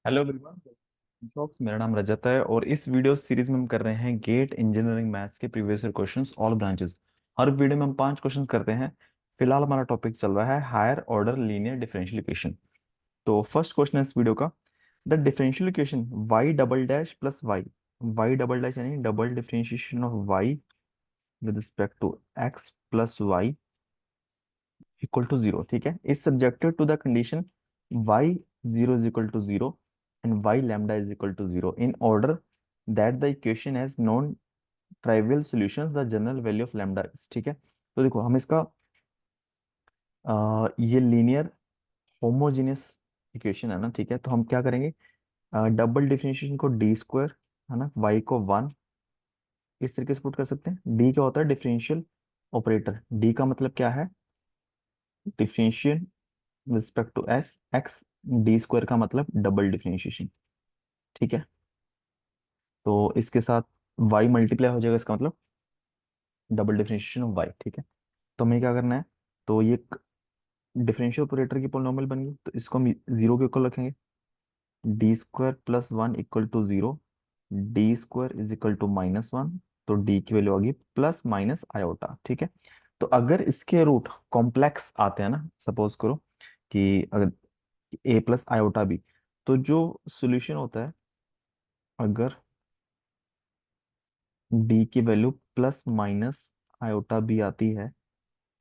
Hello everyone, shops. मेरा नाम रजत है और इस वीडियो सीरीज में हम कर रहे हैं गेट इंजीनियरिंग मैथ्स के previous year questions all branches. हर वीडियो में हम 5 क्वेश्चंस करते हैं। फिलहाल हमारा टॉपिक चल रहा है higher order linear differential equation. तो फर्स्ट क्वेश्चन है इस वीडियो का, the differential equation y double dash plus y, y double dash यानी double differentiation of y with respect to x plus y equal to zero. ठीक है, is subjected to the condition y zero is equal to zero and y lambda is equal to zero in order that the equation has non trivial solutions the general value of lambda is. ठीक है, तो देखो हम इसका ये linear homogeneous equation है ना। ठीक है, तो हम क्या करेंगे, डबल डिफरेंशिएशन को डी स्क्वायर है ना, y को वन, इस तरीके से पुट कर सकते हैं। डी क्या होता है, डिफरेंशियल ऑपरेटर। डी का मतलब क्या है, differential respect to s x. D square का मतलब डबल डिफरेंशिएशन। ठीक है, तो इसके साथ y मल्टीप्लाई हो जाएगा, इसका मतलब डबल डिफरेंशिएशन ऑफ y। ठीक है, तो हमें क्या करना है, तो ये डिफरेंशियल ऑपरेटर की पोलिनोमियल बन गई, तो इसको हम जीरो के इक्वल रखेंगे। D square plus one equal to zero, D square is equal to minus one, तो डी की वैल्यू आ गई प्लस माइनस आयोटा। ठीक है, तो अगर इसके रूट कॉम्प्लेक्स आते हैं ना, सपोज करो कि अगर ए प्लस आयोटा बी, तो जो सॉल्यूशन होता है, अगर डी की value plus minus iota b आती है,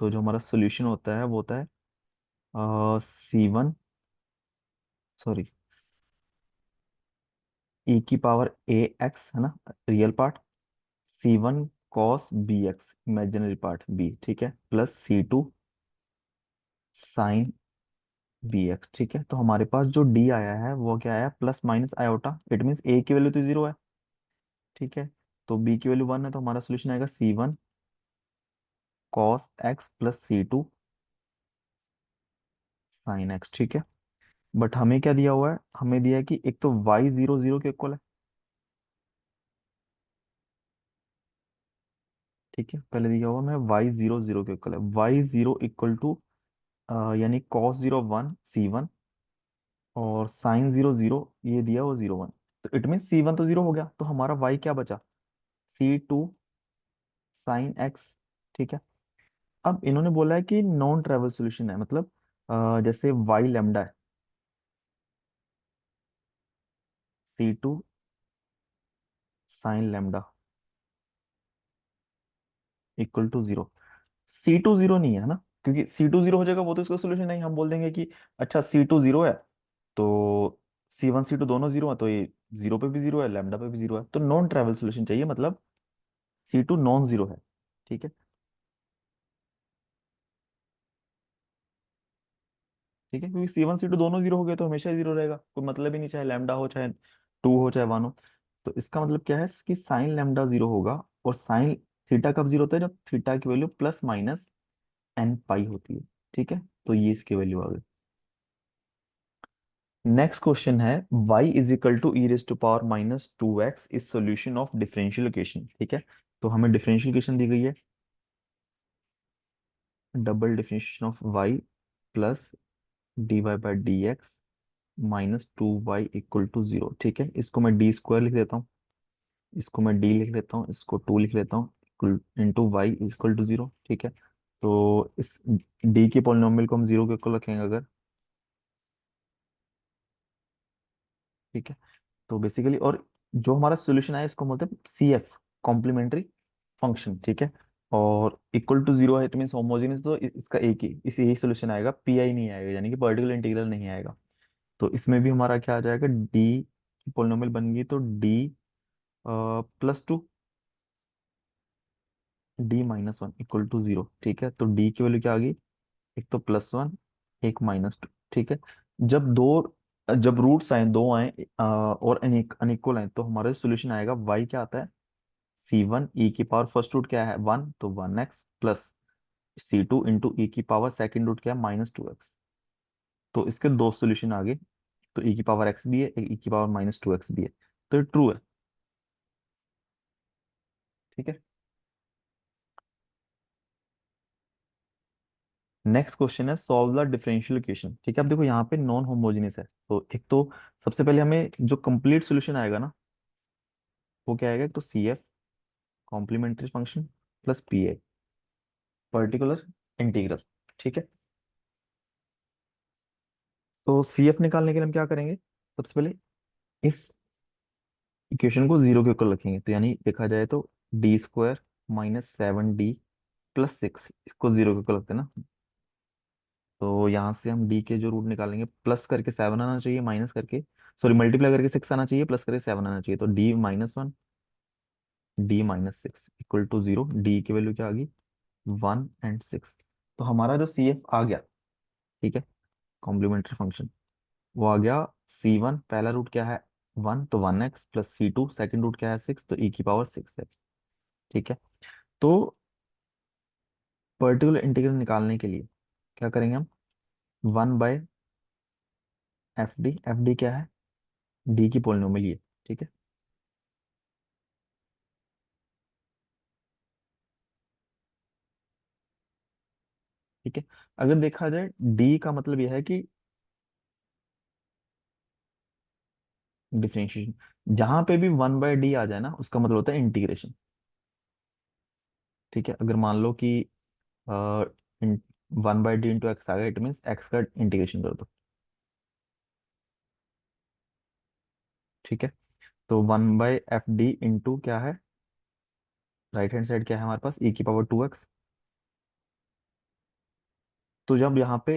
तो जो हमारा सॉल्यूशन होता है वो होता है सॉरी ई की पावर ए एक्स है ना, real part, c one cos b x imaginary part b. ठीक है, प्लस सी टू साइन बी एक्स। ठीक है, तो हमारे पास जो डी आया है वो क्या आया, plus minus iota. It means a की वैल्यू तो जीरो है। ठीक है, तो बी की वैल्यू वन है, तो हमारा सोल्यूशन आएगा c one cos x plus सी टू साइन एक्स। ठीक है, बट हमें क्या दिया हुआ है, हमें दिया है कि एक तो y जीरो जीरो के इक्वल है। ठीक है, पहले दिया हुआ हमें y जीरो जीरो के इक्वल है, y जीरो इक्वल टू यानी cos जीरो वन सी वन, और साइन जीरो जीरो ये दिया वो जीरो वन। तो इट मीन सी वन तो जीरो हो गया, तो हमारा y क्या बचा, सी टू साइन एक्स। ठीक है, अब इन्होंने बोला है कि नॉन ट्रेवल सोल्यूशन है, मतलब जैसे y लैम्डा है, C two sine lambda equal to zero. C two zero नहीं है ना, क्योंकि सी टू जीरो हो जाएगा वो तो इसका सोल्यूशन नहीं। हम बोल देंगे कि अच्छा सी टू जीरो है, तो सी वन सी टू दोनों जीरो है, तो ये जीरो पे भी जीरो है, लैम्डा पे भी जीरो है, तो नॉन ट्रैवल सोल्यूशन चाहिए, मतलब सी टू नॉन जीरो है। ठीक है, ठीक है, क्योंकि सी वन सी टू दोनों जीरो हो गए तो हमेशा जीरो रहेगा, कोई मतलब ही नहीं, चाहे लैम्डा हो चाहे टू हो चाहे वन हो। तो इसका मतलब क्या है कि साइन लैम्डा जीरो होगा, और साइन थीटा कब जीरो होता है, जब थीटा की वैल्यू प्लस माइनस एन पाई होती है। ठीक है, तो ये इसकी वैल्यू आ गई। नेक्स्ट क्वेश्चन है y is equal to e raise to power minus two x is solution of differential equation. ठीक है, तो हमें डिफरेंशियल इक्वेशन दी गई है, double differentiation of y plus d y by d x minus two y equal to zero. ठीक है, इसको मैं डी स्क्वायर लिख देता हूँ, इसको मैं डी लिख लेता हूँ, इसको टू लिख लेता हूँ, equal into y equal to zero. ठीक है, तो इस डी के पॉलिनोमियल को हम जीरो के इक्वल रखेंगे अगर। ठीक है, तो बेसिकली, और जो हमारा सॉल्यूशन है इसको बोलते हैं सी एफ, कॉम्प्लीमेंट्री फंक्शन। ठीक है, और इक्वल टू जीरो है, इट मीन होमोजेनियस, तो इसका एक ही इस यही सॉल्यूशन आएगा, पी आई नहीं आएगा, यानी कि पर्टिकुलर इंटीग्रल नहीं आएगा। तो इसमें भी हमारा क्या आ जाएगा, डी की पोलिनोमियल बन गई, तो D plus two D minus one equal to zero. ठीक है, तो डी की वैल्यू क्या आ गई, एक तो प्लस वन एक माइनस टू। ठीक है, जब दो जब रूट्स आए दो आए और अनइक्वल आए, तो हमारा सोल्यूशन आएगा y क्या आता है, सी वन ई की पावर फर्स्ट रूट क्या है वन, तो वन एक्स प्लस सी टू इंटू ई की पावर सेकेंड रूट क्या है माइनस टू एक्स। तो इसके दो सोल्यूशन आ गए, तो ई की पावर एक्स भी है, एक ई की पावर माइनस टू एक्स भी है, तो ये ट्रू है। ठीक है, नेक्स्ट क्वेश्चन है सॉल्व द डिफरेंशियल इक्वेशन। ठीक है, अब देखो यहाँ पे नॉन होमोजेनियस है, तो एक तो सबसे पहले हमें जो कंप्लीट सोल्यूशन आएगा ना, वो क्या आएगा, एक तो C F complementary function plus P I particular integral. ठीक है, तो सी एफ निकालने के लिए हम क्या करेंगे, सबसे पहले इस इक्वेशन को जीरो के ऊपर रखेंगे, तो यानी देखा जाए तो डी स्क्वायर -7d प्लस 6, इसको जीरो के ऊपर रखते हैं ना। तो यहाँ से हम डी के जो रूट निकालेंगे, प्लस करके 7 आना चाहिए, माइनस करके, सॉरी मल्टीप्लाई करके 6 आना चाहिए, प्लस करके 7 आना चाहिए, तो D d-6 equal to zero. D की वैल्यू क्या आ गई, 1 और 6। तो हमारा जो सी एफ आ गया, ठीक है, कॉम्प्लीमेंट्री फंक्शन, वो आ गया C1 पहला रूट क्या है 1, तो 1x plus C2 second root क्या है 6, तो e⁻6x। ठीक है, तो पर्टिकुलर इंटीग्रल निकालने के लिए क्या करेंगे हम, 1/FD, एफ डी क्या है, डी की पोलिनोमियल ये। ठीक है, ठीक है, अगर देखा जाए डी का मतलब यह है कि डिफरेंशिएशन, जहां पे भी 1/D आ जाए ना, उसका मतलब होता है इंटीग्रेशन। ठीक है, अगर मान लो कि 1/D इंटू एक्स आ गया, इट मीन्स एक्स का इंटीग्रेशन कर दो। ठीक है, तो 1/FD इंटू क्या है, राइट हैंड साइड क्या है हमारे पास, e⁻2x। तो जब यहाँ पे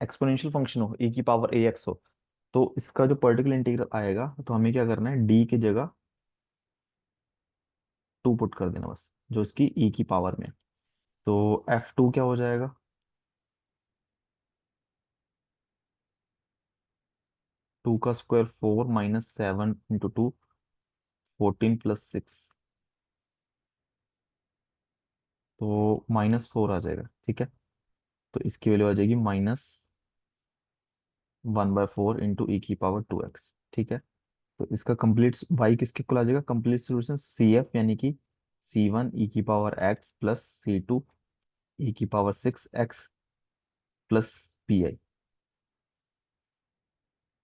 एक्सपोनेंशियल फंक्शन हो, e⁻ax हो, तो इसका जो पर्टिकुलर इंटीग्रल आएगा, तो हमें क्या करना है, डी की जगह 2 पुट कर देना बस, जो इसकी ई की पावर में है। तो F2 क्या हो जाएगा, 2 का स्क्वायर 4 -7 इंटू 2 14 प्लस 6, तो -4 आ जाएगा। ठीक है, तो इसकी वैल्यू आ जाएगी -1/4 इंटू e⁻2x। ठीक है, तो इसका कंप्लीट y किसके इक्वल आ जाएगा, कंप्लीट सोल्यूशन सी एफ यानी कि C1 e⁻x plus C2 e⁻6x plus P आई।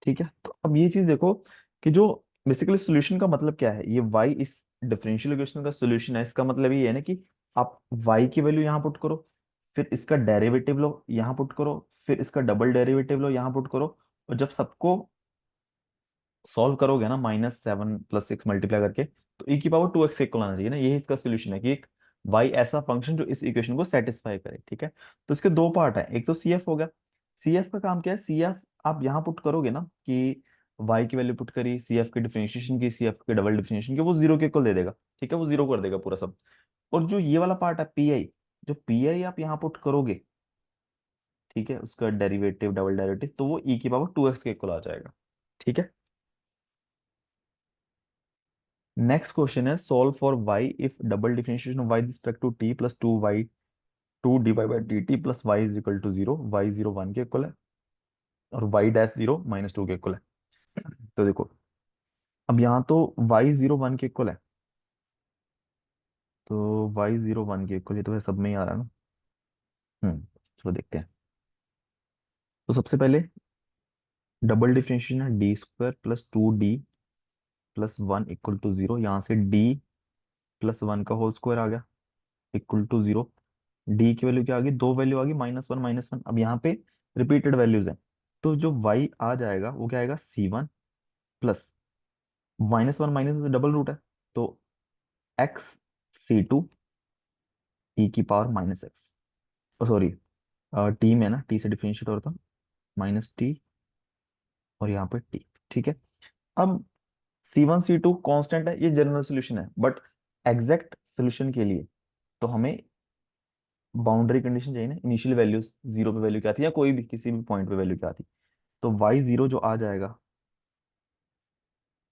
ठीक है, तो अब ये चीज देखो कि जो बेसिकली सोल्यूशन का मतलब क्या है, ये y इस डिफरेंशियल इक्वेशन का सोल्यूशन है, इसका मतलब ये है ना कि आप y की वैल्यू यहाँ पुट करो, फिर इसका डेरिवेटिव लो यहाँ पुट करो, फिर इसका डबल डेरिवेटिव लो यहाँ पुट करो, और जब सबको सॉल्व करोगे ना, -7 प्लस 6 मल्टीप्लाई करके, तो e⁻2x इक्वल आना चाहिए ना। यही इसका सोल्यूशन है कि एक y ऐसा फंक्शन जो इस इक्वेशन को सेटिस्फाई करे। ठीक है, तो इसके दो पार्ट है, एक तो सी एफ हो गया, सी एफ का काम क्या है, सी एफ आप यहाँ पुट करोगे ना कि y की वैल्यू पुट करी, सी एफ के डिफरेंशिएशन की, सी एफ के डबल डिफरेंशिएशन की, वो जीरो के इक्वल दे देगा। ठीक है, वो जीरो कर देगा पूरा सब। और जो ये वाला पार्ट है पी आई, जो पी आई आप यहाँ पुट करोगे, ठीक है, उसका डेरिवेटिव डबल डेरिवेटिव, तो वो e⁻2x के इक्वल आ जाएगा। ठीक है, नेक्स्ट क्वेश्चन है solve for y if double differentiation of y respect to t plus 2y 2 dy by dt plus y is equal to zero, y 0 1 के इक्वल है और y' 0 -2 के इक्वल है। तो देखो, अब यहाँ तो y 0 1 के इक्वल है, तो y 0 1 के इक्वल, ये तो है सब में ही आ रहा है ना। चलो देखते हैं। तो सबसे पहले डबल डिफरेंशिएशन है d² + 2d plus 1 equal to zero, यहाँ से d+1 का होल स्क्वायर आ गया इक्वल टू जीरो। डी की वैल्यू क्या आ गई, दो वैल्यू आ गई, -1 -1। अब यहाँ पे रिपीटेड वैल्यूज हैं, तो जो y आ जाएगा वो क्या आएगा, C1 plus -1 minus double root है, तो x C2 e⁻−x, sorry T में ना, टी से डिफरेंशिएट होता -t और यहाँ पे t। ठीक है, अब C1 C2 कांस्टेंट है, ये जनरल सोल्यूशन है, बट एग्जैक्ट सोल्यूशन के लिए तो हमें बाउंड्री कंडीशन चाहिए ना, इनिशियल वैल्यूज जीरो पे वैल्यू क्या थी, या कोई भी किसी भी पॉइंट पे वैल्यू क्या थी। तो y 0 जो आ जाएगा,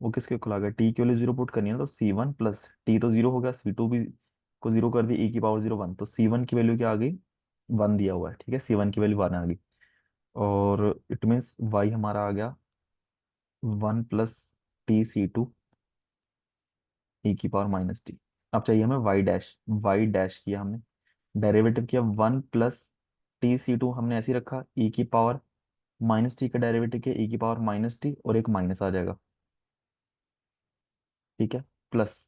वो किसके इक्वल आ गया, टी की वैल्यू जीरो पुट करनी है ना, तो C1 प्लस टी तो जीरो हो गया, C2 भी को जीरो कर दिया, e⁻0 1, तो C1 की वैल्यू क्या आ गई, 1 दिया हुआ है। ठीक है, C1 की वैल्यू 1 आ गई, और इट मीन्स y हमारा आ गया 1 प्लस t C2 e⁻−t। अब चाहिए हमें y डैश, y डैश किया हमने, डेरिवेटिव किया 1 प्लस टी सी टू हमने ऐसे ही रखा, ई की पावर माइनस टी का डेरिवेटिव के ई की पावर माइनस टी और एक माइनस आ जाएगा, ठीक है। प्लस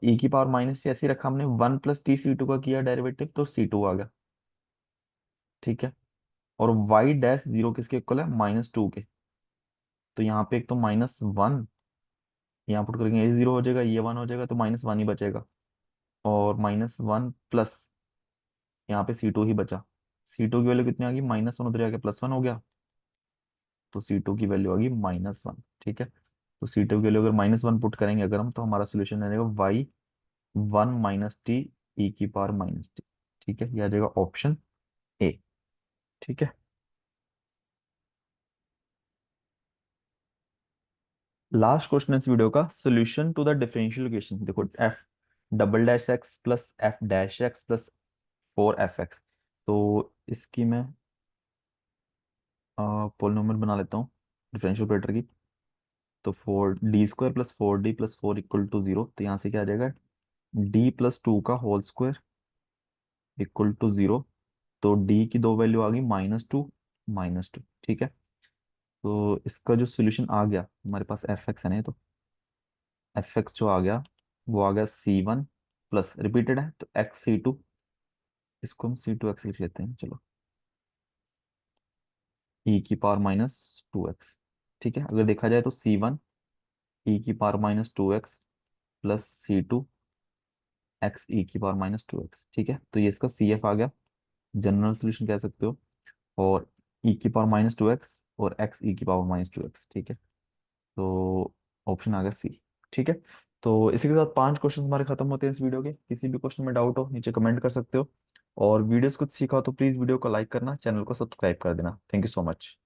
ई की पावर माइनस से ऐसे ही रखा हमने, one plus T C two का किया डेरिवेटिव तो सी टू आ गया, ठीक है। और वाई डैश जीरो किसके इक्वल है, माइनस टू के। तो यहाँ पे एक तो माइनस वन यहाँ पुट करेंगे, ये जीरो हो जाएगा, ये वन हो जाएगा, तो माइनस वन ही बचेगा। और माइनस वन प्लस यहाँ पे सी टू ही बचा। सी टू की वैल्यू कितनी आ गई, माइनस वन, उधर जाके प्लस वन हो गया, तो सी टू की वैल्यू आ गई माइनस वन, ठीक है। तो सी टू की वैल्यू अगर माइनस वन पुट करेंगे अगर हम, तो हमारा सोल्यूशन आ जाएगा Y one minus T E की पावर माइनस टी, ठीक है। ये आ जाएगा ऑप्शन ए, ठीक है। लास्ट क्वेश्चन इस वीडियो का, solution to the differential equation. देखो F double dash X plus F dash X plus four F X. तो इसकी मैं पोलिनोमियल बना लेता हूँ डिफरेंशियल ऑपरेटर की। तो four D square plus four D plus four equal to zero, तो यहाँ से क्या आ जाएगा, डी प्लस टू का whole square equal to zero. तो डी की दो वैल्यू आ गई, माइनस टू, ठीक है। तो इसका जो सोल्यूशन आ गया हमारे पास, एफ एक्स है ना ये, तो एफ एक्स जो आ गया वो आ गया सी वन प्लस रिपीटेड है तो एक्स सी टू, इसको हम सी टू एक्स लिख लेते हैं चलो, ई की पावर माइनस टू एक्स, ठीक है। अगर देखा जाए तो सी वन ई की power minus two x plus सी टू एक्स ई की पावर माइनस टू एक्स, ठीक है। तो ये इसका सी एफ आ गया, जनरल सोल्यूशन कह सकते हो। और ई की पावर माइनस टू एक्स और एक्स ई की पावर माइनस टू एक्स, ठीक है। तो ऑप्शन आ गया सी, ठीक है। तो इसी के साथ पांच क्वेश्चन हमारे खत्म होते हैं इस वीडियो के। किसी भी क्वेश्चन में डाउट हो नीचे कमेंट कर सकते हो, और वीडियोस कुछ सीखा हो तो प्लीज वीडियो को लाइक करना, चैनल को सब्सक्राइब कर देना। Thank you so much.